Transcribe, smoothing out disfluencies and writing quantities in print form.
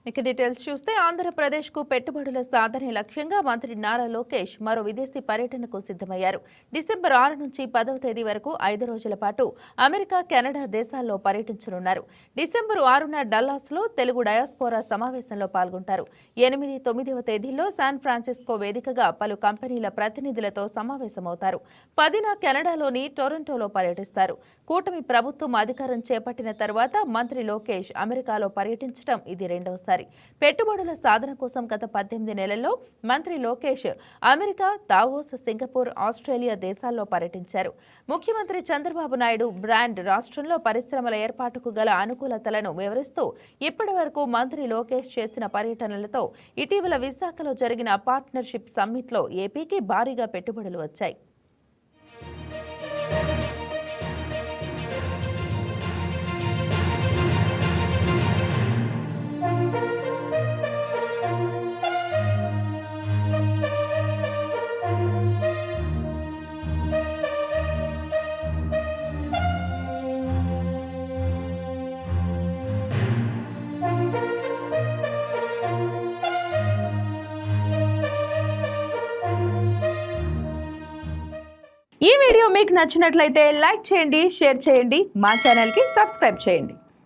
ఇక డీటెయిల్స్ చూస్తే ఆంధ్రప్రదేశ్కు పెట్టుబడుల సాధనే లక్ష్యంగా మంత్రి నారా లోకేష్ మరో విదేశీ పర్యటనకు సిద్ధమయ్యారు. డిసెంబర్ 6 నుంచి 10వ తేదీ వరకు 5 రోజుల పాటు అమెరికా, కెనడా దేశాల్లో పర్యటించనున్నారు. డిసెంబర్ 6న డల్లాస్లో తెలుగు డయాస్పోరా సమావేశంలో పాల్గొంటారు. 8, 9వ తేదీల్లో శాన్ ఫ్రాన్సిస్కో వేదికగా పలు కంపెనీల ప్రతినిధులతో సమావేశమవుతారు. 10న కెనడాలోని టొరంటోలో పర్యటిస్తారు. కూటమి ప్రభుత్వం అధికారం చేపట్టిన తర్వాత మంత్రి లోకేష్ అమెరికాలో పర్యటించడం ఇది రెండవసారి. పెట్టుబడుల సాధన కోసం గత 18 నెలల్లో మంత్రి Lokesh America, Davos, Singapore, Australia దేశాల్లో పర్యటించారు. ముఖ్యమంత్రి చంద్రబాబు నాయుడు బ్రాండ్ రాష్ట్రంలో పరిశ్రమల ఏర్పాటుకు గల అనుకూలతలను వివరిస్తూ ఇప్పటి వరకు మంత్రి లోకేష్ చేసిన పర్యటనలతో ఇటీవల విశాఖలో జరిగిన పార్ట్నర్షిప్ సమ్మిట్లో ఏపీకి భారీగా పెట్టుబడులు వచ్చాయి. ఈ వీడియో మీకు నచ్చినట్లయితే లైక్ చేయండి, షేర్ చేయండి, మా ఛానల్కి సబ్స్క్రైబ్ చేయండి.